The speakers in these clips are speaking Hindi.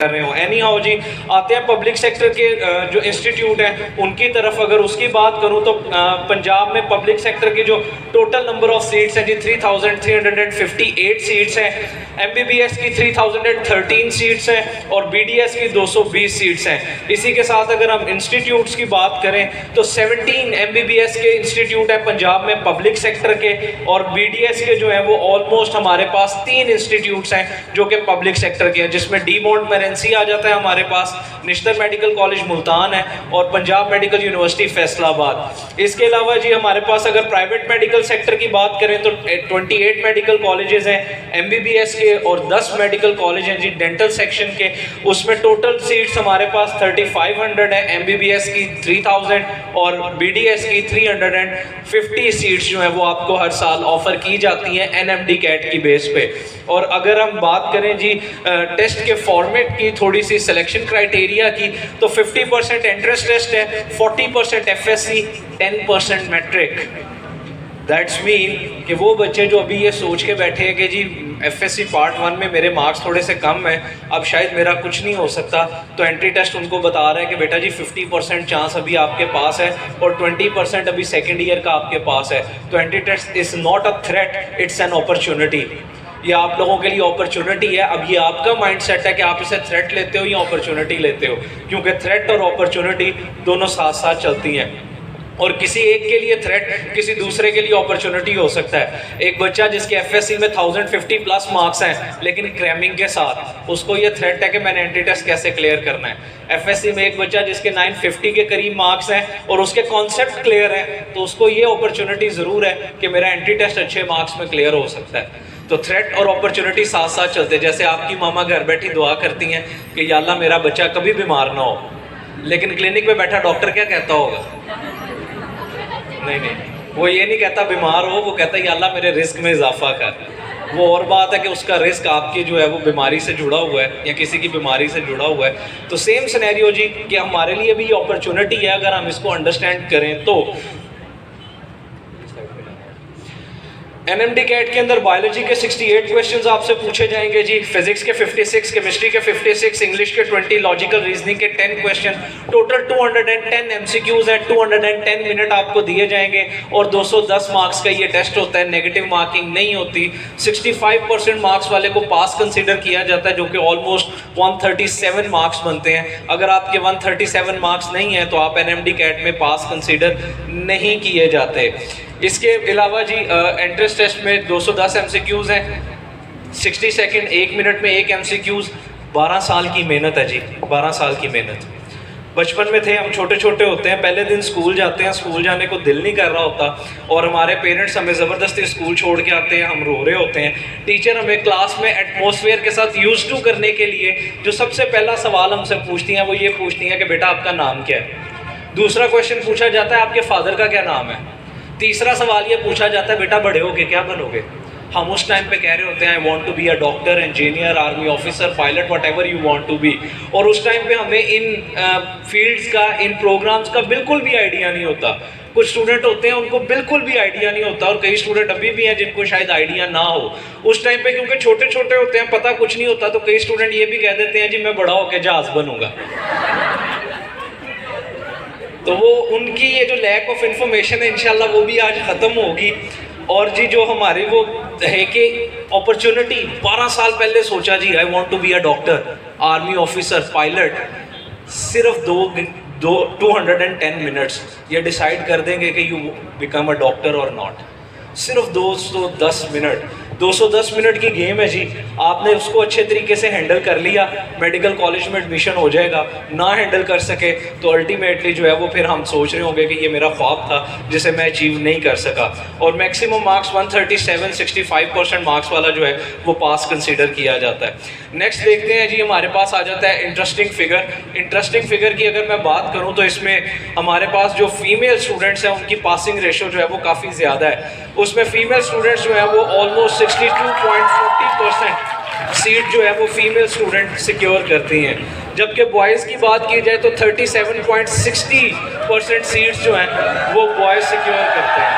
कर रहे हो। एनी हाउ जी, आते हैं पब्लिक सेक्टर के जो इंस्टीट्यूट हैं उनकी तरफ। अगर उसकी बात करूं तो पंजाब में पब्लिक सेक्टर की जो टोटल नंबर ऑफ सीट्स हैं जी 3358 सीट्स हैं, एमबीबीएस की 3013 सीट्स हैं और बीडीएस की 220 सीट्स हैं। इसी के साथ अगर हम इंस्टीट्यूट्स की बात करें तो 17 एमबीबीएस के इंस्टीट्यूट हैं पंजाब में पब्लिक सेक्टर के, और बीडीएस के जो है वो ऑलमोस्ट हमारे पास 3 इंस्टीट्यूट्स हैं जो कि पब्लिक सेक्टर के हैं, जिसमें डी बॉन्ड में NC आ जाता है हमारे पास, नेशनल मेडिकल कॉलेज मुल्तान है और पंजाब मेडिकल यूनिवर्सिटी फैसलाबाद। इसके अलावा जी हमारे पास अगर प्राइवेट मेडिकल सेक्टर की बात करें तो 28 मेडिकल कॉलेजेस हैं एमबीबीएस के और 10 मेडिकल कॉलेज हैं जी डेंटल सेक्शन के। उसमें टोटल सीट्स हमारे पास 3500 है, एमबीबीएस की 3000 और बीडीएस की 350 सीट्स जो है वो आपको हर साल ऑफर की जाती हैं एनएमडी कैट की बेस पे। और अगर हम बात करें जी टेस्ट के फॉर्मेट की, थोड़ी सी सिलेक्शन क्राइटेरिया की, तो 50% एंट्रेंस टेस्ट है, 40% एफएससी, 10% मैट्रिक। दैट्स मीन कि वो बच्चे जो अभी ये सोच के बैठे हैं कि जी एफएससी पार्ट 1 में मेरे मार्क्स थोड़े से कम हैं, अब शायद मेरा कुछ नहीं हो सकता, तो एंट्री टेस्ट उनको बता रहा है कि बेटा जी 50% चांस अभी आपके पास है और 20% अभी सेकेंड ईयर का आपके पास है। तो entry test is not a threat, it's an opportunity. ये आप लोगों के लिए अपॉर्चुनिटी है। अब ये आपका माइंडसेट है कि आप इसे थ्रेट लेते हो या अपॉर्चुनिटी लेते हो, क्योंकि थ्रेट और अपॉर्चुनिटी दोनों साथ साथ चलती हैं और किसी एक के लिए थ्रेट किसी दूसरे के लिए अपॉर्चुनिटी हो सकता है। एक बच्चा जिसके एफएससी में 1050 प्लस मार्क्स हैं लेकिन क्रैमिंग के साथ, उसको ये थ्रेट है कि मैंने एंट्री टेस्ट कैसे क्लियर करना है। एफएससी में एक बच्चा जिसके 950 के करीब मार्क्स हैं और उसके कॉन्सेप्ट क्लियर हैं, तो उसको ये अपॉर्चुनिटी ज़रूर है कि मेरा एंट्री टेस्ट अच्छे मार्क्स में क्लियर हो सकता है। तो थ्रेट और अपॉर्चुनिटी साथ साथ चलते हैं। जैसे आपकी मामा घर बैठी दुआ करती हैं कि या अल्लाह मेरा बच्चा कभी बीमार ना हो, लेकिन क्लिनिक में बैठा डॉक्टर क्या कहता होगा? नहीं, वो ये नहीं कहता बीमार हो, वो कहता है या अल्लाह मेरे रिस्क में इजाफा कर। वो और बात है कि उसका रिस्क आपकी जो है वो बीमारी से जुड़ा हुआ है या किसी की बीमारी से जुड़ा हुआ है। तो सेम सिनेरियो जी कि हमारे लिए भी ये अपॉर्चुनिटी है अगर हम इसको अंडरस्टैंड करें तो। एनएमडी कैट के अंदर बायोलॉजी के 68 क्वेश्चंस आपसे पूछे जाएंगे जी, फिजिक्स के 56, केमिस्ट्री के 56, इंग्लिश के 20, लॉजिकल रीजनिंग के 10 क्वेश्चन, टोटल 210 एमसीक्यूज हैं। 210 मिनट आपको दिए जाएंगे और 210 मार्क्स का ये टेस्ट होता है, नेगेटिव मार्किंग नहीं होती। 65% मार्क्स वाले को पास कंसिडर किया जाता है, जो कि ऑलमोस्ट 137 मार्क्स बनते हैं। अगर आपके 137 मार्क्स नहीं है तो आप एनएमडी कैट में पास कंसिडर नहीं किए जाते। इसके अलावा जी एंट्रेंस टेस्ट में 210 एमसीक्यूज़ हैं, 60 सेकंड, 1 मिनट में 1 एमसीक्यूज़। 12 साल की मेहनत है जी, 12 साल की मेहनत। बचपन में थे हम, छोटे छोटे होते हैं, पहले दिन स्कूल जाते हैं, स्कूल जाने को दिल नहीं कर रहा होता और हमारे पेरेंट्स हमें ज़बरदस्ती स्कूल छोड़ के आते हैं, हम रो रहे होते हैं। टीचर हमें क्लास में एटमॉस्फेयर के साथ यूज टू करने के लिए जो सबसे पहला सवाल हमसे पूछती हैं वो ये पूछती हैं कि बेटा आपका नाम क्या है। दूसरा क्वेश्चन पूछा जाता है आपके फादर का क्या नाम है। तीसरा सवाल ये पूछा जाता है बेटा बड़े होके क्या बनोगे। हम उस टाइम पे कह रहे होते हैं I want to be a doctor, engineer, army officer, pilot, whatever you want to be. और उस टाइम पे हमें इन फील्ड्स का, इन प्रोग्राम्स का बिल्कुल भी आइडिया नहीं होता। कुछ स्टूडेंट होते हैं उनको बिल्कुल भी आइडिया नहीं होता और कई स्टूडेंट अभी भी हैं जिनको शायद आइडिया ना हो। उस टाइम पे क्योंकि छोटे छोटे होते हैं, पता कुछ नहीं होता, तो कई स्टूडेंट ये भी कह देते हैं जी मैं बड़ा होकर जहाज बनूंगा। तो वो उनकी ये जो लैक ऑफ इन्फॉर्मेशन है इंशाल्लाह वो भी आज ख़त्म होगी। और जी जो हमारी वो है कि अपॉर्चुनिटी 12 साल पहले सोचा जी I want to be a doctor, army officer, pilot, सिर्फ 210 मिनट्स ये डिसाइड कर देंगे कि यू बिकम अ डॉक्टर और नॉट। सिर्फ 210 मिनट, 210 मिनट की गेम है जी। आपने उसको अच्छे तरीके से हैंडल कर लिया, मेडिकल कॉलेज में एडमिशन हो जाएगा। ना हैंडल कर सके तो अल्टीमेटली जो है वो फिर हम सोच रहे होंगे कि ये मेरा ख्वाब था जिसे मैं अचीव नहीं कर सका। और मैक्सिमम मार्क्स 137, 65% मार्क्स वाला जो है वो पास कंसीडर किया जाता है। नेक्स्ट देखते हैं जी, हमारे पास आ जाता है इंटरेस्टिंग फिगर। इंटरेस्टिंग फिगर की अगर मैं बात करूँ तो इसमें हमारे पास जो फीमेल स्टूडेंट्स हैं उनकी पासिंग रेशो जो है वो काफ़ी ज़्यादा है। उसमें फीमेल स्टूडेंट्स जो है वो ऑलमोस्ट 62.40% सीट जो है वो फीमेल स्टूडेंट सिक्योर करती हैं, जबकि बॉयज़ की बात की जाए तो 37.60% सीट्स जो हैं वो बॉयज़ सिक्योर करते हैं।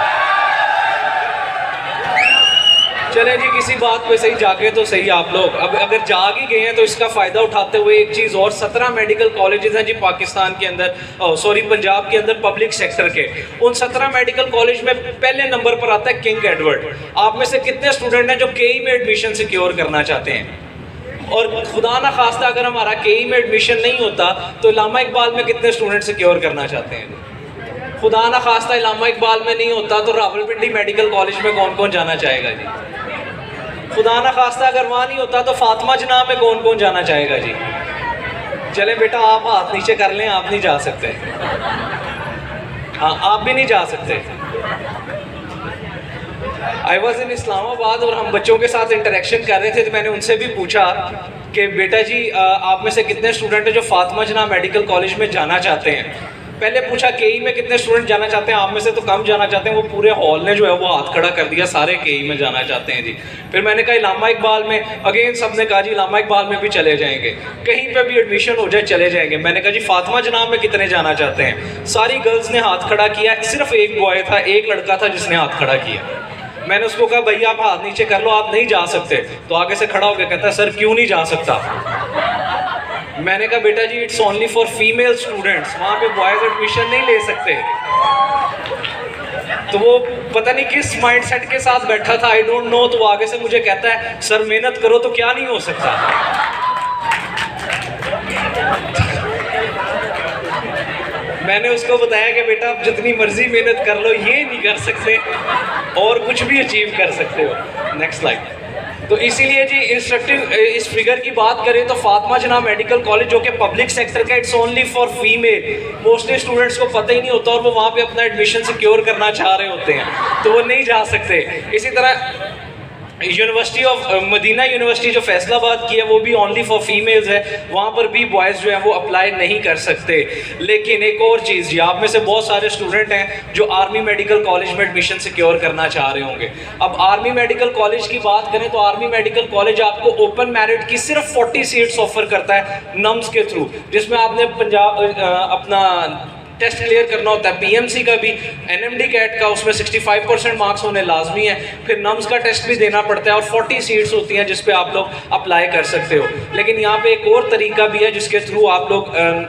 चलें जी, किसी बात पे सही जागे तो सही आप लोग। अब अगर जाग ही गए हैं तो इसका फ़ायदा उठाते हुए एक चीज़ और, 17 मेडिकल कॉलेजेस हैं जी पाकिस्तान के अंदर, सॉरी पंजाब के अंदर पब्लिक सेक्टर के। उन 17 मेडिकल कॉलेज में पहले नंबर पर आता है किंग एडवर्ड। आप में से कितने स्टूडेंट हैं जो केई में एडमिशन सिक्योर करना चाहते हैं? और खुदा ना खास्ता अगर हमारा केई में एडमिशन नहीं होता तो इलामा इकबाल में कितने स्टूडेंट सिक्योर करना चाहते हैं? खुदा ना खास्ता इलामा इकबाल में नहीं होता तो रावलपिंडी मेडिकल कॉलेज में कौन कौन जाना चाहेगा जी? खुदा ना खास्ता अगर वहाँ नहीं होता तो फातिमा जनाब में कौन कौन जाना चाहेगा जी? चलें बेटा, आप हाथ नीचे कर लें, आप नहीं जा सकते। हाँ, आप भी नहीं जा सकते। आई वॉज इन इस्लामाबाद और हम बच्चों के साथ इंटरेक्शन कर रहे थे तो मैंने उनसे भी पूछा कि बेटा जी आप में से कितने स्टूडेंट हैं जो फातिमा जनाब मेडिकल कॉलेज में जाना चाहते हैं? पहले पूछा केई में कितने स्टूडेंट जाना चाहते हैं, आप में से तो कम जाना चाहते हैं। वो पूरे हॉल ने जो है वो हाथ खड़ा कर दिया, सारे केई में जाना चाहते हैं जी। फिर मैंने कहा इलामा इकबाल में, अगेन सब ने कहा जी इलामा इकबाल में भी चले जाएंगे, कहीं पे भी एडमिशन हो जाए चले जाएंगे। मैंने कहा जी फातिमा जनाब में कितने जाना चाहते हैं? सारी गर्ल्स ने हाथ खड़ा किया, सिर्फ एक बॉय था, एक लड़का था जिसने हाथ खड़ा किया। मैंने उसको कहा भैया आप हाथ नीचे कर लो, आप नहीं जा सकते। तो आगे से खड़ा होकर कहता है सर क्यों नहीं जा सकता? मैंने कहा बेटा जी it's only for female students, वहाँ पे बॉयज एडमिशन नहीं ले सकते। तो वो पता नहीं किस माइंडसेट के साथ बैठा था, आई डोंट नो। तो वो आगे से मुझे कहता है सर मेहनत करो तो क्या नहीं हो सकता। मैंने उसको बताया कि बेटा आप जितनी मर्जी मेहनत कर लो, ये नहीं कर सकते और कुछ भी अचीव कर सकते हो। Next slide. तो इसीलिए जी इंस्ट्रक्टिव इस फिगर की बात करें तो फातिमा जनाब मेडिकल कॉलेज जो कि पब्लिक सेक्टर का, it's only for female. Mostly students को पता ही नहीं होता और वो वहाँ पे अपना एडमिशन सिक्योर करना चाह रहे होते हैं तो वो नहीं जा सकते। इसी तरह यूनिवर्सिटी ऑफ मदीना यूनिवर्सिटी जो फैसलाबाद की है वो भी ओनली फॉर फीमेल्स है, वहाँ पर भी बॉयज़ जो है वो अप्लाई नहीं कर सकते। लेकिन एक और चीज़, आप में से बहुत सारे स्टूडेंट हैं जो आर्मी मेडिकल कॉलेज में एडमिशन सिक्योर करना चाह रहे होंगे। अब आर्मी मेडिकल कॉलेज की बात करें तो आर्मी मेडिकल कॉलेज आपको ओपन मेरिट की सिर्फ 40 सीट्स ऑफर करता है नम्स के थ्रू, जिसमें आपने पंजाब अपना टेस्ट क्लियर करना होता है। पीएमसी का भी, एनएमडी कैट का, उसमें 65% मार्क्स होने लाजमी है। फिर नम्स का टेस्ट भी देना पड़ता है और 40 सीट्स होती हैं जिस पे आप लोग अप्लाई कर सकते हो। लेकिन यहाँ पे एक और तरीका भी है जिसके थ्रू आप लोग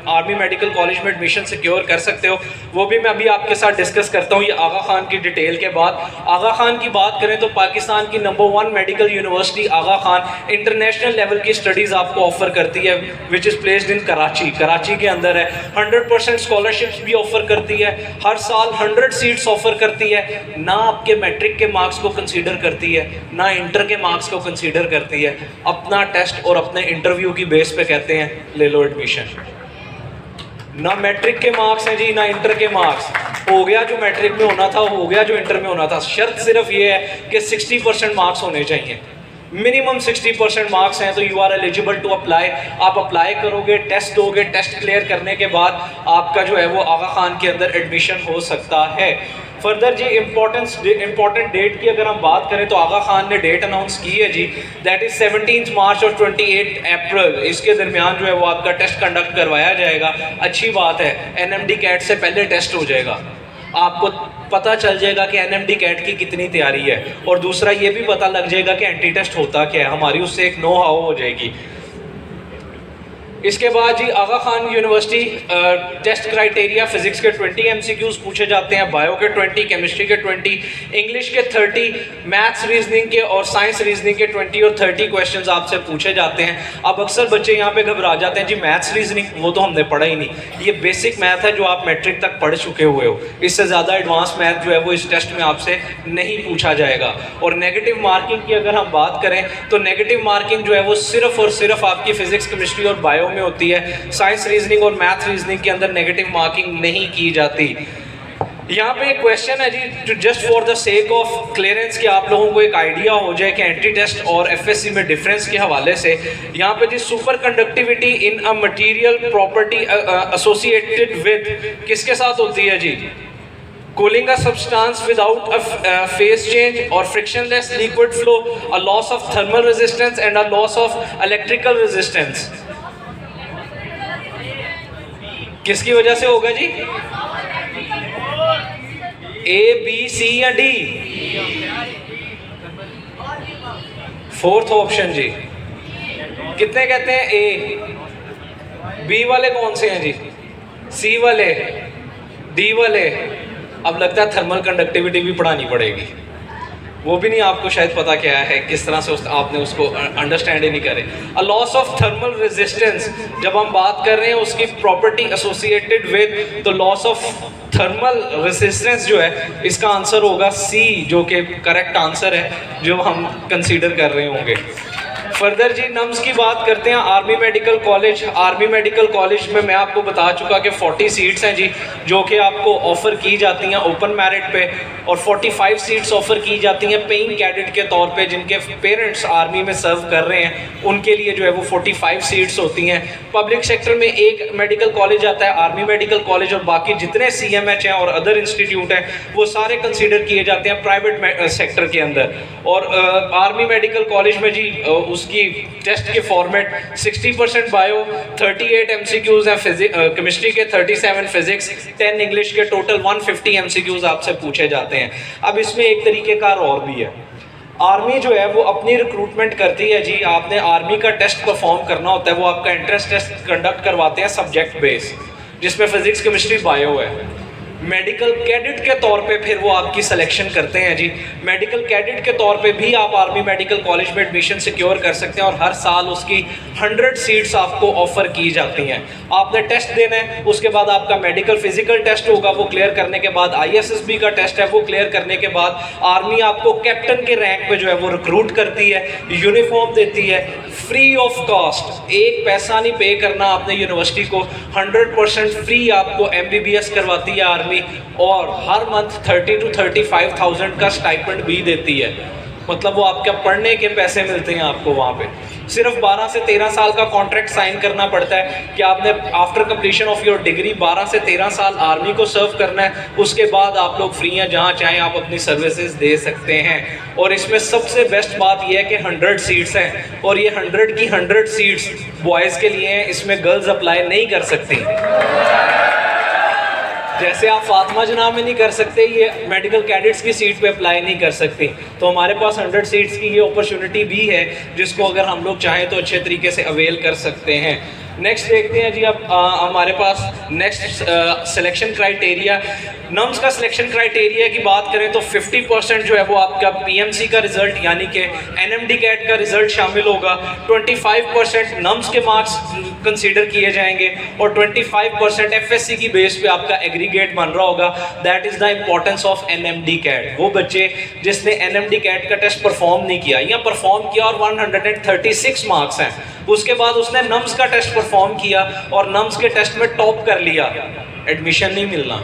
आर्मी मेडिकल कॉलेज में एडमिशन सिक्योर कर सकते हो, वो भी मैं अभी आपके साथ डिस्कस करता हूँ ये आगा खान की डिटेल के बाद। आगा खान की बात करें तो पाकिस्तान की नंबर 1 मेडिकल यूनिवर्सिटी आगा खान इंटरनेशनल लेवल की स्टडीज़ आपको ऑफर करती है, which is placed in Karachi के अंदर है। 100% स्कॉलरशिप भी ऑफर करती है, हर साल 100 सीट्स ऑफर करती है। ना आपके मैट्रिक के मार्क्स को कंसीडर करती है, ना इंटर के मार्क्स को कंसीडर करती है। अपना टेस्ट और अपने इंटरव्यू की बेस पे कहते हैं ले लो एडमिशन। ना मैट्रिक के मार्क्स हैं जी, ना इंटर के मार्क्स। हो गया जो मैट्रिक में होना था, हो गया जो इंटर में होना था। शर्त सिर्फ ये है कि 60% मार्क्स होने चाहिए, मिनिमम 60% मार्क्स हैं तो you are eligible to apply. आप अप्लाई करोगे, टेस्ट दोगे, टेस्ट क्लियर करने के बाद आपका जो है वो आगा खान के अंदर एडमिशन हो सकता है। फर्दर जी इम्पोर्टेंट डेट की अगर हम बात करें तो आगा खान ने डेट अनाउंस की है जी, दैट इज़ 17 मार्च और 28 अप्रैल। इसके दरमियान जो है वो आपका टेस्ट कंडक्ट करवाया जाएगा। अच्छी बात है, एनएमडी कैट से पहले टेस्ट हो जाएगा, आपको पता चल जाएगा कि एनएमडी कैट की कितनी तैयारी है, और दूसरा ये भी पता लग जाएगा कि एंटी टेस्ट होता क्या है, हमारी उससे एक नो हाउ हो जाएगी। इसके बाद जी Aga Khan university test criteria, physics के 20 MCQs पूछे जाते हैं, बायो के 20, केमिस्ट्री के 20, इंग्लिश के 30, मैथ्स रीजनिंग के और साइंस रीजनिंग के 20 और 30 क्वेश्चंस आपसे पूछे जाते हैं। अब अक्सर बच्चे यहाँ पे घबरा जाते हैं जी मैथ्स रीजनिंग वो तो हमने पढ़ा ही नहीं, ये बेसिक मैथ है जो आप मैट्रिक तक पढ़ चुके हुए हो, इससे ज़्यादा एडवांस मैथ जो है वो इस टेस्ट में आपसे नहीं पूछा जाएगा। और नेगेटिव मार्किंग की अगर हम बात करें तो नेगेटिव मार्किंग जो है वो सिर्फ और सिर्फ आपकी फिजिक्स, केमिस्ट्री और बायो में होती है। साइंस रीजनिंग और मैथ रीजनिंग के अंदर नेगेटिव मार्किंग नहीं की जाती। यहाँ पे एक क्वेश्चन है जी, just for the sake of clearance, कि आप लोगों को एक आइडिया हो जाए कि एंटी टेस्ट और एफएससी में डिफरेंस के हवाले से। यहाँ पे जी superconductivity in a material property associated with किसके साथ होती है जी? Cooling a substance without a phase change or frictionless liquid flow, a loss of thermal resistance and a loss of electrical resistance। किसकी वजह से होगा जी? A, B, C या D? फोर्थ ऑप्शन जी, कितने कहते हैं ए? बी वाले कौन से हैं जी? सी वाले, डी वाले? अब लगता है थर्मल कंडक्टिविटी भी पढ़ानी पड़ेगी, वो भी नहीं आपको शायद पता क्या है, किस तरह से आपने उसको अंडरस्टैंड ही नहीं करे। A loss of thermal resistance, जब हम बात कर रहे हैं उसकी property associated with the loss of thermal resistance जो है, इसका आंसर होगा सी, जो कि करेक्ट आंसर है जो हम कंसीडर कर रहे होंगे। फर्दर जी नम्स की बात करते हैं। Army medical college, army medical college में मैं आपको बता चुका कि 40 सीट्स हैं जी, जो कि आपको ऑफ़र की जाती हैं ओपन मेरिट पे, और 45 सीट्स ऑफ़र की जाती हैं पेइंग कैडेट के तौर पे, जिनके पेरेंट्स आर्मी में सर्व कर रहे हैं उनके लिए जो है वो 45 सीट्स होती हैं। पब्लिक सेक्टर में एक मेडिकल कॉलेज आता है आर्मी मेडिकल कॉलेज, और बाकी जितने CMH हैं और अदर इंस्टीट्यूट हैं वो सारे कंसिडर किए जाते हैं प्राइवेट सेक्टर के अंदर। और आर्मी मेडिकल कॉलेज में जी उसकी टेस्ट के फॉर्मेट 60% बायो, 38 MCQs हैं केमिस्ट्री के, 37 फिजिक्स, 10 इंग्लिश के, टोटल 150 MCQs आपसे पूछे जाते हैं। अब इसमें एक तरीके का और भी है, आर्मी जो है वो अपनी रिक्रूटमेंट करती है जी, आपने आर्मी का टेस्ट परफॉर्म करना होता है, वो आपका एंट्रेंस टेस्ट कंडक्ट करवाते हैं सब्जेक्ट बेस, जिसमें फिजिक्स केमिस्ट्री बायो है। मेडिकल कैडेट के तौर पे फिर वो आपकी सिलेक्शन करते हैं जी। मेडिकल कैडेट के तौर पे भी आप आर्मी मेडिकल कॉलेज में एडमिशन सिक्योर कर सकते हैं, और हर साल उसकी 100 सीट्स आपको ऑफ़र की जाती हैं। आपने टेस्ट देना है, उसके बाद आपका मेडिकल फिजिकल टेस्ट होगा, वो क्लियर करने के बाद ISSB का टेस्ट है, वो क्लियर करने के बाद आर्मी आपको कैप्टन के रैंक पे जो है वो रिक्रूट करती है, यूनिफॉर्म देती है फ्री ऑफ कॉस्ट, एक पैसा नहीं पे करना आपने यूनिवर्सिटी को, 100% फ्री आपको MBBS करवाती है आर्मी, और हर मंथ 30 to 35,000 का स्टाइपेंड भी देती है। मतलब वो आपके पढ़ने के पैसे मिलते हैं आपको वहाँ पे। सिर्फ 12 से 13 साल का कॉन्ट्रैक्ट साइन करना पड़ता है कि आपने after completion of your degree 12 से 13 साल आर्मी को सर्व करना है, उसके बाद आप लोग फ्री हैं, जहाँ चाहें आप अपनी सर्विसेज दे सकते हैं। और इसमें सबसे बेस्ट बात यह है कि 100 सीट्स हैं, और ये 100 की 100 सीट्स बॉयज़ के लिए हैं, इसमें गर्ल्स अप्लाई नहीं कर सकती। जैसे आप फातिमा जनाब में नहीं कर सकते, ये मेडिकल कैडेट्स की सीट पे अप्लाई नहीं कर सकती, तो हमारे पास 100 सीट्स की ये अपॉर्चुनिटी भी है, जिसको अगर हम लोग चाहें तो अच्छे तरीके से अवेल कर सकते हैं। नेक्स्ट देखते हैं जी, अब हमारे पास नेक्स्ट सिलेक्शन क्राइटेरिया। नम्स का सिलेक्शन क्राइटेरिया की बात करें तो 50% जो है वो आपका PMC का रिजल्ट यानी कि NMD कैट का रिजल्ट शामिल होगा, 25% नम्स के मार्क्स कंसीडर किए जाएंगे, और 25% FSC की बेस पे आपका एग्रीगेट बन रहा होगा। That is the importance of NMD CAT. वो बच्चे जिसने NMD कैट का टेस्ट परफॉर्म नहीं किया या परफॉर्म किया और 136 मार्क्स हैं, उसके बाद उसने नम्स का टेस्ट परफॉर्म किया और नम्स के टेस्ट में टॉप कर लिया, एडमिशन नहीं मिलना,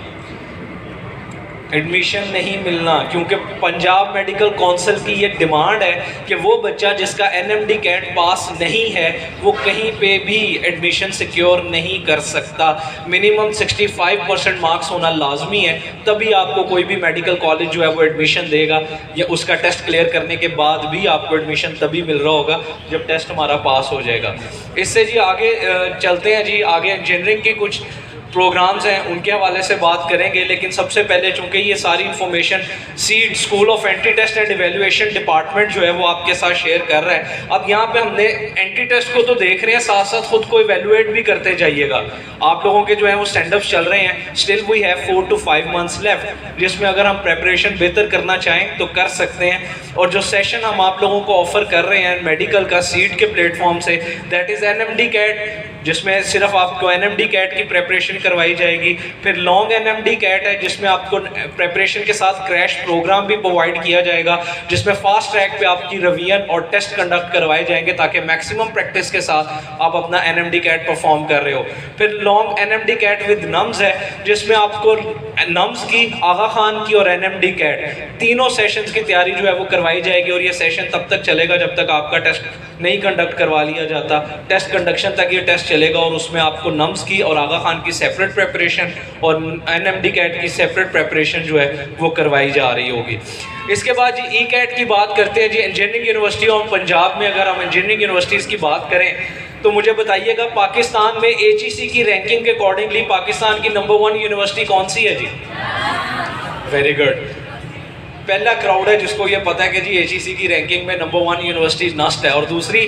एडमिशन नहीं मिलना, क्योंकि पंजाब मेडिकल काउंसिल की ये डिमांड है कि वो बच्चा जिसका NMD कैट पास नहीं है वो कहीं पे भी एडमिशन सिक्योर नहीं कर सकता। मिनिमम 65% मार्क्स होना लाजमी है, तभी आपको कोई भी मेडिकल कॉलेज जो है वो एडमिशन देगा, या उसका टेस्ट क्लियर करने के बाद भी आपको एडमिशन तभी मिल रहा होगा जब टेस्ट हमारा पास हो जाएगा। इससे जी आगे चलते हैं जी, आगे इंजीनियरिंग की कुछ प्रोग्राम्स हैं उनके हवाले से बात करेंगे, लेकिन सबसे पहले चूंकि ये सारी information seed school of entry test and evaluation department जो है वो आपके साथ शेयर कर रहा है। अब यहाँ पे हमने एंटी टेस्ट को तो देख रहे हैं, साथ साथ खुद को इवेल्युएट भी करते जाइएगा। आप लोगों के जो है वो स्टैंडअप्स चल रहे हैं, still we have 4 to 5 months left, जिसमें अगर हम प्रेपरेशन बेहतर करना चाहें तो कर सकते हैं। और जो सेशन हम आप लोगों को ऑफर कर रहे हैं मेडिकल का सीट के प्लेटफॉर्म से, दैट इज़ NMD कैट, जिसमें सिर्फ आपको NMD कैट की प्रेपरेशन करवाई जाएगी। फिर लॉन्ग NMD कैट है जिसमें आपको प्रेपरेशन के साथ क्रैश प्रोग्राम भी प्रोवाइड किया जाएगा, जिसमें फास्ट ट्रैक पे आपकी रिवीजन और टेस्ट कंडक्ट करवाए जाएंगे ताकि मैक्सिमम प्रैक्टिस के साथ आप अपना NMD कैट परफॉर्म कर रहे हो। फिर long NMD CAT with NUMS है, जिसमें आपको नम्स की, आगा खान की और NMD कैट तीनों सेशंस की तैयारी जो है वो करवाई जाएगी, और ये सेशन तब तक चलेगा जब तक आपका टेस्ट नहीं कंडक्ट करवा लिया जाता। टेस्ट कंडक्शन तक ये टेस्ट चलेगा, और उसमें आपको नम्स की और आगा खान की सेपरेट प्रेपरेशन और NMD कैट की सेपरेट प्रेपरेशन जो है वो करवाई जा रही होगी। इसके बाद जी E-कैट की बात करते हैं जी। इंजीनियरिंग यूनिवर्सिटी ऑफ पंजाब में अगर हम इंजीनियरिंग यूनिवर्सिटीज़ की बात करें तो मुझे बताइएगा पाकिस्तान में HEC की रैंकिंग के अकॉर्डिंगली पाकिस्तान की नंबर 1 यूनिवर्सिटी कौन सी है जी? Very good. पहला क्राउड है जिसको ये पता है कि जी एचईसी की रैंकिंग में नंबर 1 यूनिवर्सिटी नस्ट है और दूसरी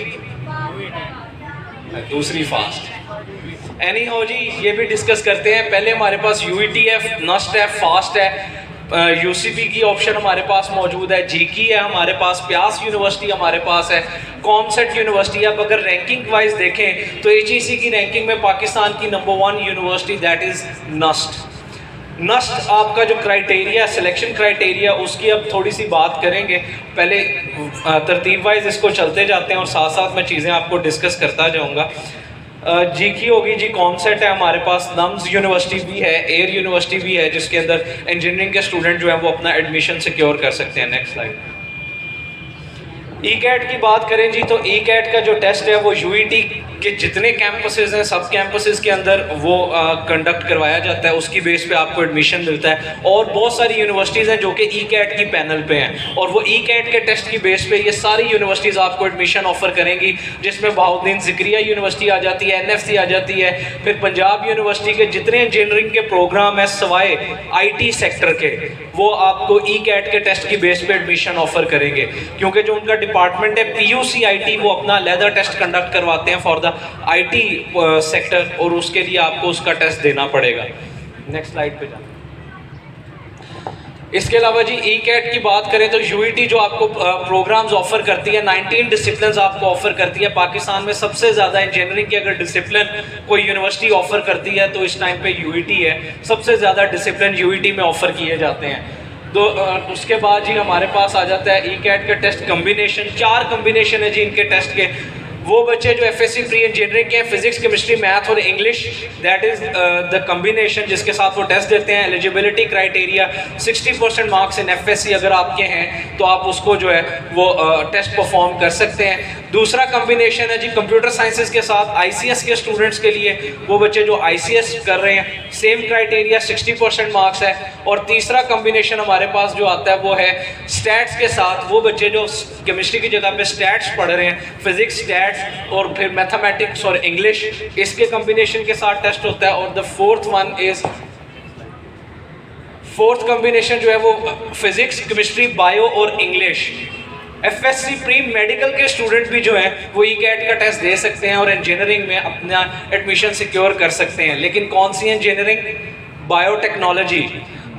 फास्ट। एनी हो जी, ये भी डिस्कस करते हैं। पहले हमारे पास यूईटी है, नस्ट है, फास्ट है, यूसीपी की ऑप्शन हमारे पास मौजूद है, जीकी है हमारे पास, प्यास यूनिवर्सिटी हमारे पास है, कॉमसेट यूनिवर्सिटी। अब अगर रैंकिंग वाइज देखें तो एचईसी की रैंकिंग में पाकिस्तान की number 1 university that is NUST. NUST आपका जो क्राइटेरिया, सिलेक्शन क्राइटेरिया, उसकी अब थोड़ी सी बात करेंगे। पहले तरतीब वाइज इसको चलते जाते हैं और साथ साथ मैं चीज़ें आपको डिस्कस करता जाऊँगा। जीकी होगी जी, कॉमसेट है हमारे पास, नम्स यूनिवर्सिटी भी है, एयर यूनिवर्सिटी भी है जिसके अंदर इंजीनियरिंग के स्टूडेंट जो है वो अपना एडमिशन सिक्योर कर सकते हैं। Next slide. ई कैट की बात करें जी, तो ई कैट का जो टेस्ट है वो यूईटी के जितने कैंपसेस हैं सब कैंपसेस के अंदर वो कंडक्ट करवाया जाता है, उसकी बेस पे आपको एडमिशन मिलता है। और बहुत सारी यूनिवर्सिटीज़ हैं जो कि ई कैट की पैनल पे हैं और वो ई कैट के टेस्ट की बेस पे ये सारी यूनिवर्सिटीज़ आपको एडमिशन ऑफर करेंगी, जिसमें बहाउद्दीन ज़िक्रिया यूनिवर्सिटी आ जाती है, एनएफसी आ जाती है, फिर पंजाब यूनिवर्सिटी के जितने इंजीनियरिंग के प्रोग्राम हैं सवाए आईटी सेक्टर के, वो आपको ई कैट के टेस्ट की बेस पे एडमिशन ऑफर करेंगे। क्योंकि जो उनका डिपार्टमेंट है पीयूसीआईटी, वो अपना अलहदा टेस्ट कंडक्ट करवाते हैं फॉर द आईटी सेक्टर और उसके लिए आपको उसका टेस्ट देना पड़ेगा। नेक्स्ट स्लाइड पे जाए। इसके अलावा जी ई कैट की बात करें तो यूईटी जो आपको प्रोग्राम्स ऑफर करती है, 19 डिसिप्लिन आपको ऑफर करती है। पाकिस्तान में सबसे ज़्यादा इंजीनियरिंग की अगर डिसिप्लिन कोई यूनिवर्सिटी ऑफर करती है तो इस टाइम पे यूईटी है। सबसे ज़्यादा डिसिप्लिन यूईटी में ऑफर किए जाते हैं। तो उसके बाद जी हमारे पास आ जाता है ई कैट का टेस्ट कम्बिनेशन। 4 कम्बिनेशन है जी इनके टेस्ट के। वो बच्चे जो एफएससी प्री इंजीनियरिंग के फिजिक्स, केमिस्ट्री, मैथ और English, that is the combination जिसके साथ वो टेस्ट देते हैं। Eligibility criteria 60% marks in FSc अगर आपके हैं तो आप उसको जो है वो टेस्ट परफॉर्म कर सकते हैं। दूसरा कम्बिनेशन है जी कंप्यूटर साइंसेज के साथ आईसीएस के स्टूडेंट्स के लिए, वो बच्चे जो आईसीएस कर रहे हैं, सेम क्राइटेरिया 60% मार्क्स है। और तीसरा कम्बिनेशन हमारे पास जो आता है वो है स्टैट्स के साथ, वो बच्चे जो केमिस्ट्री की जगह पे स्टैट्स पढ़ रहे हैं, फिजिक्स, स्टैट्स और फिर मैथमेटिक्स और इंग्लिश, इसके कम्बिनेशन के साथ टेस्ट होता है। और द फोर्थ कम्बिनेशन जो है वो फिजिक्स, केमिस्ट्री, बायो और इंग्लिश। एफएससी प्री मेडिकल के स्टूडेंट भी जो है वो ई कैट का टेस्ट दे सकते हैं और इंजीनियरिंग में अपना एडमिशन सिक्योर कर सकते हैं। लेकिन कौन सी इंजीनियरिंग?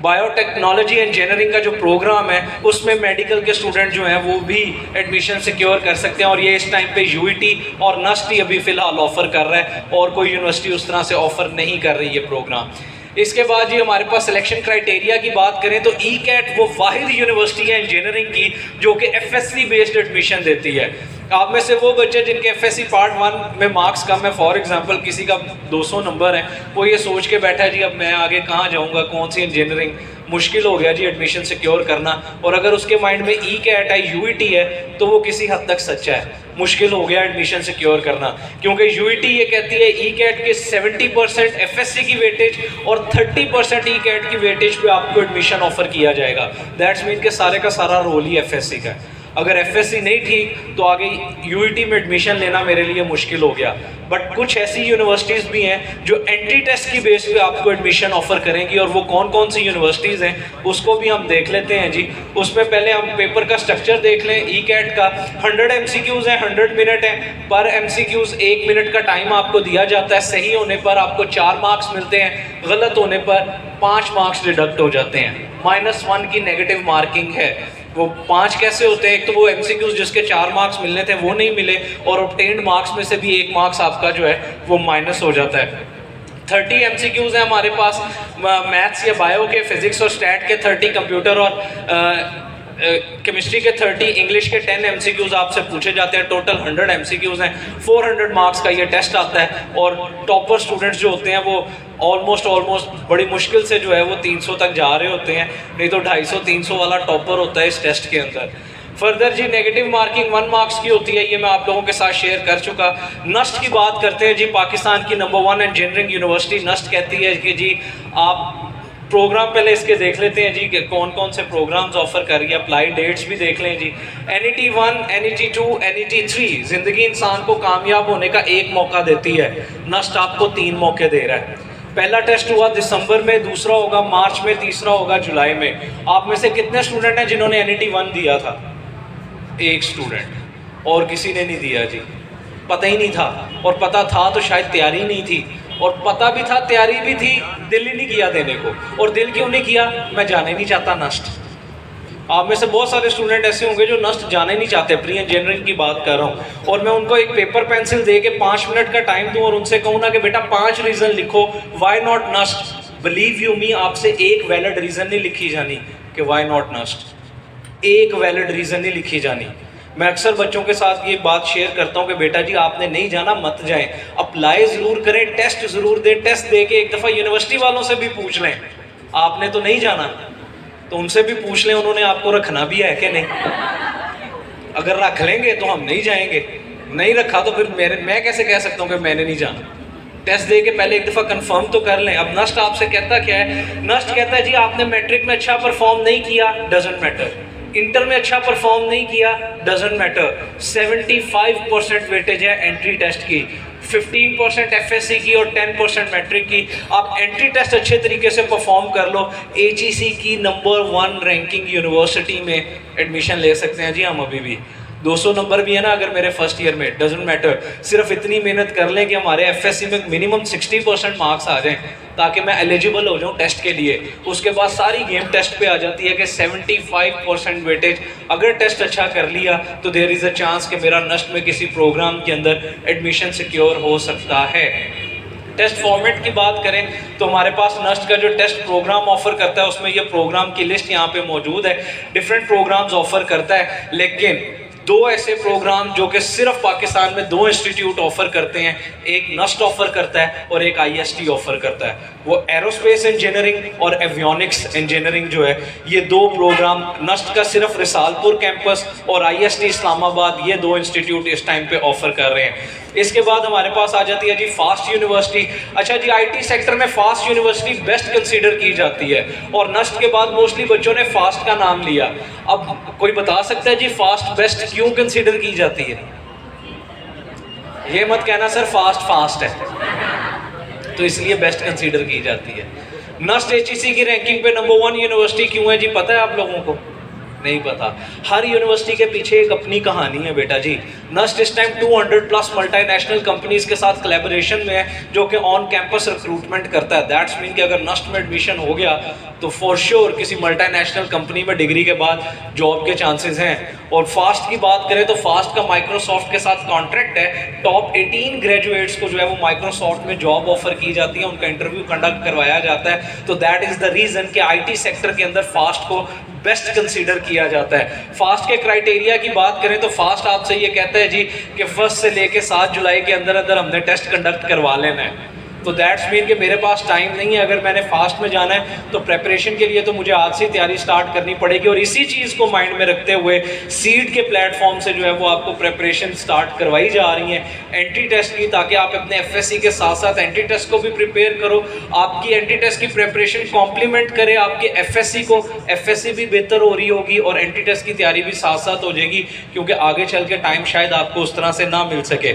बायोटेक्नोलॉजी इंजीनियरिंग का जो प्रोग्राम है उसमें मेडिकल के स्टूडेंट जो हैं वो भी एडमिशन सिक्योर कर सकते हैं। और ये इस टाइम पे यूईटी और नस्ट ही अभी फ़िलहाल ऑफ़र कर रहा है और कोई यूनिवर्सिटी उस तरह से ऑफ़र नहीं कर रही है प्रोग्राम। इसके बाद जी हमारे पास सिलेक्शन क्राइटेरिया की बात करें तो ई कैट वो वाहिद यूनिवर्सिटी है इंजीनियरिंग की जो कि एफएससी बेस्ड एडमिशन देती है। आप में से वो बच्चे जिनके एफएससी पार्ट 1 में मार्क्स कम है, फॉर एग्जांपल किसी का 200 नंबर है, वो ये सोच के बैठा है जी अब मैं आगे कहाँ जाऊँगा, कौन सी इंजीनियरिंग, मुश्किल हो गया जी एडमिशन सिक्योर करना। और अगर उसके माइंड में ई कैट है, यूईटी है, तो वो किसी हद तक सच्चा है, मुश्किल हो गया एडमिशन सिक्योर करना। क्योंकि यूईटी ये कहती है ई कैट के 70% एफएससी की वेटेज और 30% ई कैट की वेटेज पे आपको एडमिशन ऑफर किया जाएगा। दैट्स मीन के सारे का सारा रोल ही एफएससी का है। अगर एफएससी नहीं ठीक तो आगे यूईटी में एडमिशन लेना मेरे लिए मुश्किल हो गया। बट कुछ ऐसी यूनिवर्सिटीज़ भी हैं जो एंट्री टेस्ट की बेस पे आपको एडमिशन ऑफर करेंगी और वो कौन कौन सी यूनिवर्सिटीज़ हैं उसको भी हम देख लेते हैं जी। उसमें पहले हम पेपर का स्ट्रक्चर देख लें। ई कैट का 100 MCQs हैं, 100 मिनट है पर MCQs 1 मिनट का टाइम आपको दिया जाता है। सही होने पर आपको 4 मार्क्स मिलते हैं, गलत होने पर 5 मार्क्स डिडक्ट हो जाते हैं। -1 की नेगेटिव मार्किंग है। वो 5 कैसे होते हैं? एक तो वो MCQs जिसके 4 मार्क्स मिलने थे वो नहीं मिले और ऑब्टेन्ड मार्क्स में से भी 1 मार्क्स आपका जो है वो माइनस हो जाता है। 30 MCQs हैं हमारे पास मैथ्स या बायो के, फिजिक्स और स्टैट के 30, कंप्यूटर और केमिस्ट्री के 30, इंग्लिश के 10 MCQs आपसे पूछे जाते हैं। टोटल 100 MCQs हैं। 400 मार्क्स का ये टेस्ट आता है और टॉपर स्टूडेंट्स जो होते हैं वो ऑलमोस्ट बड़ी मुश्किल से जो है वो 300 तक जा रहे होते हैं, नहीं तो 250-300 वाला टॉपर होता है इस टेस्ट के अंदर। फर्दर जी नेगेटिव मार्किंग 1 मार्क्स की होती है, ये मैं आप लोगों के साथ शेयर कर चुका। नस्ट की बात करते हैं जी। पाकिस्तान की नंबर 1 इंजीनियरिंग यूनिवर्सिटी नस्ट कहती है कि जी आप प्रोग्राम पहले इसके देख लेते हैं जी कि कौन कौन से प्रोग्राम्स ऑफर कर रही है। अप्लाई डेट्स भी देख लें जी। NET 1, NET 2, NET 3 ज़िंदगी इंसान को कामयाब होने का 1 मौका देती है, नस्ट आपको 3 मौके दे रहा है। पहला टेस्ट हुआ दिसंबर में, दूसरा होगा मार्च में, तीसरा होगा जुलाई में। आप में से कितने स्टूडेंट हैं जिन्होंने NET 1 दिया था? एक स्टूडेंट, और किसी ने नहीं दिया जी, पता ही नहीं था। और पता था तो शायद तैयारी नहीं थी, और पता भी था तैयारी भी थी, दिल ही नहीं किया देने को। और दिल क्यों नहीं किया? मैं जाने नहीं चाहता नस्ट। आप में से बहुत सारे स्टूडेंट ऐसे होंगे जो नस्ट जाने नहीं चाहते, प्री इंजीनियरिंग की बात कर रहा हूँ, और मैं उनको एक पेपर पेंसिल दे के 5 मिनट का टाइम दूँ और उनसे कहूँ ना कि बेटा 5 रीज़न लिखो why not NUST. Believe you me, आपसे एक वैलिड रीज़न नहीं लिखी जानी कि वाई नॉट नस्ट, एक वैलिड रीज़न नहीं लिखी जानी। मैं अक्सर बच्चों के साथ ये बात शेयर करता हूँ कि बेटा जी आपने नहीं जाना मत जाएं, अप्लाई ज़रूर करें, टेस्ट ज़रूर दें, टेस्ट दे के एक दफ़ा यूनिवर्सिटी वालों से भी पूछ लें, आपने तो नहीं जाना तो उनसे भी पूछ लें उन्होंने आपको रखना भी है कि नहीं। अगर रख लेंगे तो हम नहीं जाएंगे, नहीं रखा तो फिर मैं कैसे कह सकता हूँ कि मैंने नहीं जाना। टेस्ट दे के पहले एक दफ़ा कंफर्म तो कर लें। अब नस्ट आपसे कहता क्या है? नस्ट कहता है जी आपने मैट्रिक में अच्छा परफॉर्म नहीं किया, डजेंट मैटर, इंटर में अच्छा परफॉर्म नहीं किया, डजेंट मैटर, 75% वेटेज है एंट्री टेस्ट की, 15% FSC की और 10% मैट्रिक की। आप एंट्री टेस्ट अच्छे तरीके से परफॉर्म कर लो, HEC की नंबर 1 रैंकिंग यूनिवर्सिटी में एडमिशन ले सकते हैं जी हम अभी भी। 200 नंबर भी है ना अगर मेरे फर्स्ट ईयर में, डजेंट मैटर, सिर्फ इतनी मेहनत कर लें कि हमारे FSC में मिनिमम 60% मार्क्स आ जाएं ताकि मैं एलिजिबल हो जाऊं टेस्ट के लिए। उसके बाद सारी गेम टेस्ट पे आ जाती है कि 75% वेटेज, अगर टेस्ट अच्छा कर लिया तो देयर इज़ अ चांस कि मेरा नस्ट में किसी प्रोग्राम के अंदर एडमिशन सिक्योर हो सकता है। टेस्ट फॉर्मेट की बात करें तो हमारे पास नस्ट का जो टेस्ट प्रोग्राम ऑफर करता है उसमें ये प्रोग्राम की लिस्ट यहाँ पे मौजूद है। डिफरेंट प्रोग्राम्स ऑफर करता है, लेकिन 2 ऐसे प्रोग्राम जो कि सिर्फ पाकिस्तान में 2 इंस्टीट्यूट ऑफर करते हैं, एक नस्ट ऑफर करता है और एक IST ऑफर करता है। वो एरोस्पेस इंजीनियरिंग और एवियोनिक्स इंजीनियरिंग जो है, ये 2 प्रोग्राम नस्ट का सिर्फ रिसालपुर कैंपस और IST इस्लामाबाद, ये 2 इंस्टीट्यूट इस टाइम पे ऑफर कर रहे हैं। इसके बाद हमारे पास आ जाती है जी फास्ट यूनिवर्सिटी। अच्छा जी, IT सेक्टर में फास्ट यूनिवर्सिटी बेस्ट कंसीडर की जाती है और नस्ट के बाद मोस्टली बच्चों ने फास्ट का नाम लिया। अब कोई बता सकता है जी फास्ट बेस्ट क्यों कंसीडर की जाती है? ये मत कहना सर फास्ट है तो इसलिए बेस्ट कंसीडर की जाती है। नस्ट HEC की रैंकिंग पे नंबर 1 यूनिवर्सिटी क्यों है जी, पता है आप लोगों को? नहीं पता। हर यूनिवर्सिटी के पीछे एक अपनी कहानी है बेटा जी। नस्ट इस टाइम 200+ मल्टीनेशनल कंपनीज के साथ कोलैबोरेशन में है जो कि ऑन कैंपस रिक्रूटमेंट करता है। दैट्स मीन कि अगर नस्ट में एडमिशन हो गया तो फॉर श्योर किसी मल्टीनेशनल कंपनी में डिग्री के बाद जॉब के चांसेस हैं। और फास्ट की बात करें तो फास्ट का माइक्रोसॉफ्ट के साथ कॉन्ट्रैक्ट है। टॉप 18 ग्रेजुएट्स को जो है वो माइक्रोसॉफ्ट में जॉब ऑफर की जाती है, उनका इंटरव्यू कंडक्ट करवाया जाता है। तो दैट इज़ द रीज़न कि IT सेक्टर के अंदर फास्ट को बेस्ट कंसीडर किया जाता है। फास्ट के क्राइटेरिया की बात करें तो फास्ट आपसे ये कहता है जी कि 1 से लेके 7 जुलाई के अंदर अंदर हमने टेस्ट कंडक्ट करवा लेना है। तो दैट्स मीन कि मेरे पास टाइम नहीं है, अगर मैंने फास्ट में जाना है तो प्रेपरेशन के लिए तो मुझे आज से तैयारी स्टार्ट करनी पड़ेगी। और इसी चीज़ को माइंड में रखते हुए सीड के प्लेटफॉर्म से जो है वो आपको प्रेपरेशन स्टार्ट करवाई जा रही है एंट्री टेस्ट की, ताकि आप अपने FSC के साथ साथ एंट्री टेस्ट को भी प्रिपेयर करो। आपकी एंट्री टेस्ट की प्रेपरेशन कॉम्प्लीमेंट करे आपके FSC को, FSC भी बेहतर हो रही होगी और एंट्री टेस्ट की तैयारी भी साथ साथ हो जाएगी, क्योंकि आगे चल के टाइम शायद आपको उस तरह से ना मिल सके।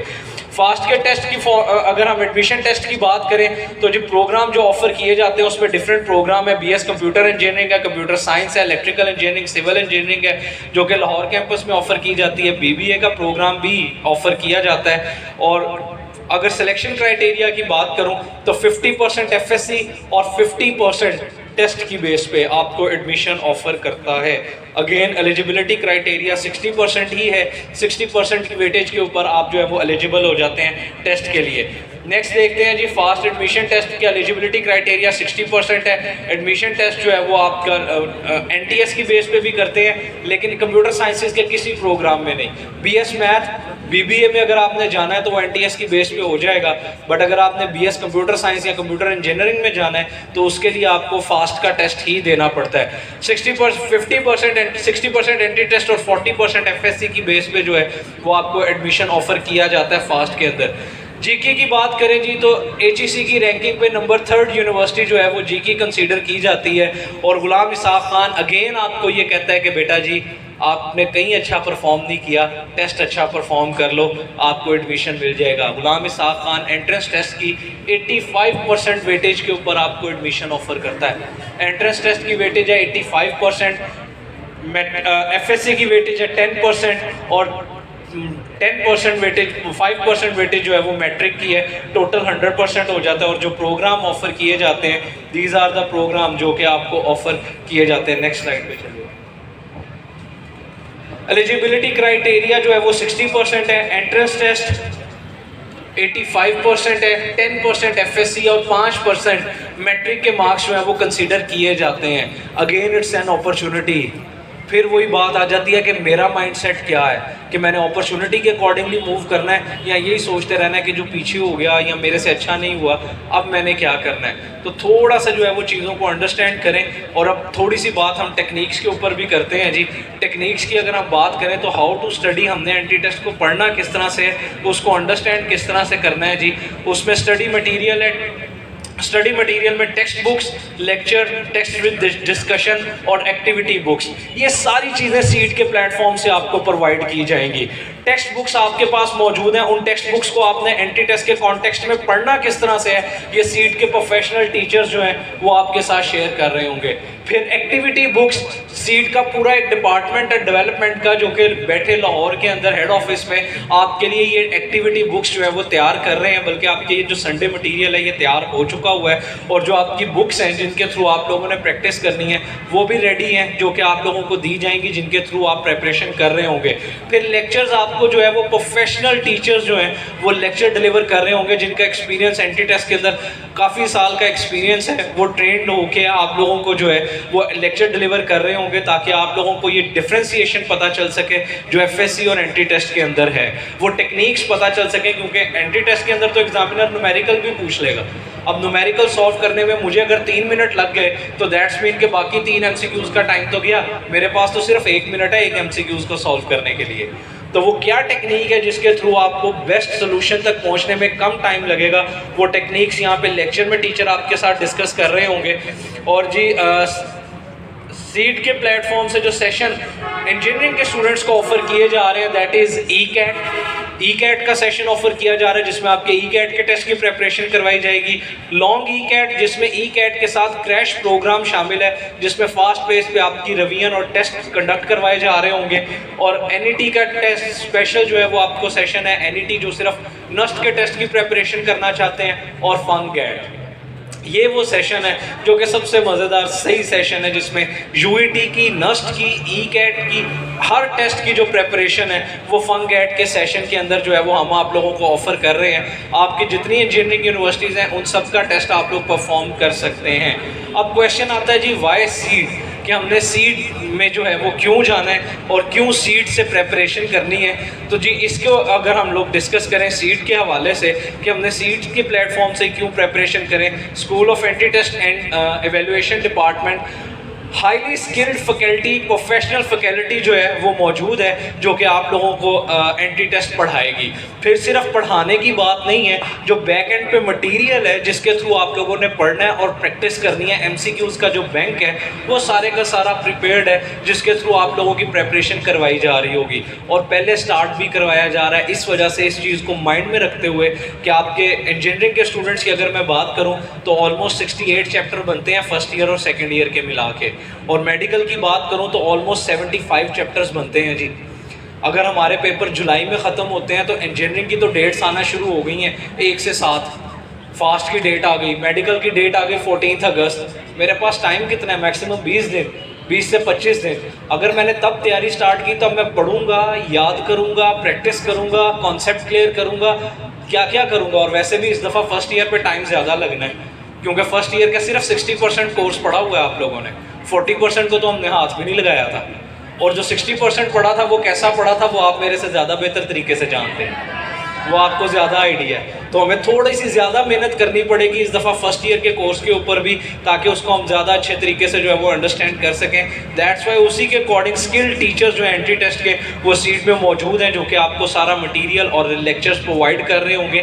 फास्ट के टेस्ट की अगर हम एडमिशन टेस्ट की बात करें तो जो प्रोग्राम जो ऑफर किए जाते हैं उसमें डिफरेंट प्रोग्राम है। BS कंप्यूटर इंजीनियरिंग है, कंप्यूटर साइंस है, इलेक्ट्रिकल इंजीनियरिंग, सिविल इंजीनियरिंग है जो कि लाहौर कैंपस में ऑफर की जाती है। BBA का प्रोग्राम भी ऑफर किया जाता है। और अगर सिलेक्शन क्राइटेरिया की बात करूं तो 50% FSC और 50% टेस्ट की बेस पे आपको एडमिशन ऑफर करता है। अगेन एलिजिबिलिटी क्राइटेरिया 60% ही है, 60% की वेटेज के ऊपर आप जो है वो एलिजिबल हो जाते हैं टेस्ट के लिए। नेक्स्ट देखते हैं जी, फास्ट एडमिशन टेस्ट की एलिजिबिलिटी क्राइटेरिया 60% है। एडमिशन टेस्ट जो है वो आपका NTS की बेस पे भी करते हैं, लेकिन कंप्यूटर साइंसेज के किसी प्रोग्राम में नहीं। BS मैथ BBA में अगर आपने जाना है तो वो NTS की बेस पे हो जाएगा, बट अगर आपने BS कंप्यूटर साइंस या कंप्यूटर इंजीनियरिंग में जाना है तो उसके लिए आपको फास्ट का टेस्ट ही देना पड़ता है। 60% एंट्री टेस्ट और 40% FSC की बेस पे जो है वो आपको एडमिशन ऑफर किया जाता है फास्ट के अंदर। GK की बात करें जी तो HEC की रैंकिंग पे नंबर 3 यूनिवर्सिटी जो है वो GK कंसीडर की जाती है। और गुलाम इसाक खान अगेन आपको ये कहता है कि बेटा जी आपने कहीं अच्छा परफॉर्म नहीं किया, टेस्ट अच्छा परफॉर्म कर लो, आपको एडमिशन मिल जाएगा। गुलाम इसाक खान एंट्रेंस टेस्ट की 85% वेटेज के ऊपर आपको एडमिशन ऑफर करता है। एंट्रेंस टेस्ट की वेटेज है 85%, FSC की वेटेज है 10% और 10% वेटेज 5% वेटेज जो है वो मैट्रिक की है। टोटल 100% हो जाता है। और जो प्रोग्राम ऑफर किए जाते हैं, दीज आर द प्रोग्राम जो कि आपको ऑफर किए जाते हैं। नेक्स्ट स्लाइड पे चलिए। एलिजिबिलिटी क्राइटेरिया जो है वो 60% है, एंट्रेंस टेस्ट 85% है, 10% FSC और 5% मैट्रिक के मार्क्स जो है वो कंसीडर किए जाते हैं। Again it's an opportunity. फिर वही बात आ जाती है कि मेरा माइंडसेट क्या है, कि मैंने अपॉर्चुनिटी के अकॉर्डिंगली मूव करना है या यही सोचते रहना है कि जो पीछे हो गया या मेरे से अच्छा नहीं हुआ, अब मैंने क्या करना है। तो थोड़ा सा जो है वो चीज़ों को अंडरस्टैंड करें। और अब थोड़ी सी बात हम टेक्निक्स के ऊपर भी करते हैं जी। टेक्निक्स की अगर हम बात करें तो हाउ टू स्टडी, हमने एंटी टेस्ट को पढ़ना किस तरह से है, उसको अंडरस्टैंड किस तरह से करना है जी। उसमें स्टडी मटीरियल है। स्टडी मटेरियल में text books, lecture, text with discussion और एक्टिविटी बुक्स, ये सारी चीज़ें सीट के प्लेटफॉर्म से आपको प्रोवाइड की जाएंगी। टेक्स्ट बुक्स आपके पास मौजूद हैं। उन टेक्स्ट बुक्स को आपने एंटी टेस्ट के कॉन्टेक्स्ट में पढ़ना किस तरह से है, ये सीट के प्रोफेशनल टीचर्स जो हैं वो आपके साथ शेयर कर रहे होंगे। फिर एक्टिविटी बुक्स, सीट का पूरा एक डिपार्टमेंट है डेवलपमेंट का जो कि बैठे लाहौर के अंदर हेड ऑफिस में आपके लिए ये एक्टिविटी बुक्स जो है वो तैयार कर रहे हैं। बल्कि आपके ये जो संडे मटेरियल है ये तैयार हो चुका हुआ है। और जो आपकी बुक्स हैं जिनके थ्रू आप लोगों ने प्रैक्टिस करनी है वो भी रेडी हैं, जो कि आप लोगों को दी जाएंगी, जिनके थ्रू आप प्रेपरेशन कर रहे होंगे। फिर लेक्चर्स आपको जो है वो प्रोफेशनल टीचर्स जो हैं वो लेक्चर डिलीवर कर रहे होंगे, जिनका एक्सपीरियंस एंटी टेस्ट के अंदर काफ़ी साल का एक्सपीरियंस है। वो ट्रेंड होके आप लोगों को जो है वो लेक्चर डिलीवर कर रहे होंगे, ताकि आप लोगों को ये डिफ्रेंसिएशन पता चल सके जो FSC और एंटी टेस्ट के अंदर है। वो टेक्निक्स पता चल सके, क्योंकि एंटी टेस्ट के अंदर तो एग्जामिनर न्यूमेरिकल भी पूछ लेगा। अब न्यूमेरिकल सॉल्व करने में मुझे अगर 3 मिनट लग गए तो दैट्स मीन के बाकी 3 MCQs का टाइम तो गया, मेरे पास तो सिर्फ 1 मिनट है 1 MCQs को सॉल्व करने के लिए। तो वो क्या टेक्निक है जिसके थ्रू आपको बेस्ट सोल्यूशन तक पहुंचने में कम टाइम लगेगा, वो टेक्निक्स यहाँ पे लेक्चर में टीचर आपके साथ डिस्कस कर रहे होंगे। और जी सीट के प्लेटफॉर्म से जो सेशन इंजीनियरिंग के स्टूडेंट्स को ऑफर किए जा रहे हैं दैट इज़ ई कैट का सेशन ऑफर किया जा रहा है, जिसमें आपके ई कैट के टेस्ट की प्रेपरेशन करवाई जाएगी। लॉन्ग ई कैट, जिसमें ई कैट के साथ क्रैश प्रोग्राम शामिल है, जिसमें फास्ट पेस पे आपकी रिवीजन और टेस्ट कंडक्ट करवाए जा रहे होंगे। और NET का टेस्ट स्पेशल जो है वो आपको सेशन है। NET जो सिर्फ नस्ट के टेस्ट की प्रेपरेशन करना चाहते हैं। और फंक गैट, ये वो सेशन है जो कि सबसे मज़ेदार सही सेशन है, जिसमें UET की, नस्ट की, ई कैट की, हर टेस्ट की जो प्रेपरेशन है वो फंक गैट के सेशन के अंदर जो है वो हम आप लोगों को ऑफर कर रहे हैं। आपकी जितनी इंजीनियरिंग यूनिवर्सिटीज़ हैं उन सब का टेस्ट आप लोग परफॉर्म कर सकते हैं। अब क्वेश्चन आता है जी वाई सीट, कि हमने सीट में जो है वो क्यों जाना है और क्यों सीट से प्रेपरेशन करनी है। तो जी इसको अगर हम लोग डिस्कस करें सीट के हवाले से कि हमने सीट के प्लेटफॉर्म से क्यों प्रेपरेशन करें, school of entry test and evaluation department highly skilled faculty, professional faculty जो है वो मौजूद है, जो कि आप लोगों को एंटी टेस्ट पढ़ाएगी। फिर सिर्फ पढ़ाने की बात नहीं है, जो बैक एंड पे मटेरियल है जिसके थ्रू आप लोगों ने पढ़ना है और प्रैक्टिस करनी है, MCQs का जो बैंक है वो सारे का सारा प्रिपेयर्ड है, जिसके थ्रू आप लोगों की प्रेपरेशन करवाई जा रही होगी। और पहले स्टार्ट भी करवाया जा रहा है। इस वजह से इस चीज़ को माइंड में रखते हुए कि आपके इंजीनियरिंग के स्टूडेंट्स की अगर मैं बात करूँ तो ऑलमोस्ट 68 चैप्टर बनते हैं फर्स्ट ईयर और सेकेंड ईयर के मिला के। और मेडिकल की बात करूं तो ऑलमोस्ट 75 चैप्टर्स बनते हैं जी। अगर हमारे पेपर जुलाई में ख़त्म होते हैं तो इंजीनियरिंग की तो डेट्स आना शुरू हो गई हैं 1 से 7। फास्ट की डेट आ गई, मेडिकल की डेट आ गई 14 अगस्त। मेरे पास टाइम कितना है, मैक्सिमम 20 दिन, 20 से 25 दिन। अगर मैंने तब तैयारी स्टार्ट की तो मैं पढ़ूंगा, याद करूंगा, प्रैक्टिस करूंगा, कॉन्सेप्ट क्लियर करूंगा, क्या क्या करूंगा। और वैसे भी इस दफ़ा फर्स्ट ईयर पे टाइम ज़्यादा लगना है, क्योंकि फर्स्ट ईयर का सिर्फ 60% कोर्स पढ़ा हुआ है आप लोगों ने। 40% को तो हमने हाथ भी नहीं लगाया था। और जो 60% पढ़ा था वो कैसा पढ़ा था वो आप मेरे से ज़्यादा बेहतर तरीके से जानते हैं, वो आपको ज़्यादा आइडिया है। तो हमें थोड़ी सी ज़्यादा मेहनत करनी पड़ेगी इस दफ़ा फर्स्ट ईयर के कोर्स के ऊपर भी, ताकि उसको हम ज़्यादा अच्छे तरीके से जो है वो अंडरस्टैंड कर सकें। दैट्स वाई उसी के अकॉर्डिंग स्किल टीचर्स जो हैं एंटी टेस्ट के वो सीट में मौजूद हैं, जो कि आपको सारा मटीरियल और लेक्चर्स प्रोवाइड कर रहे होंगे।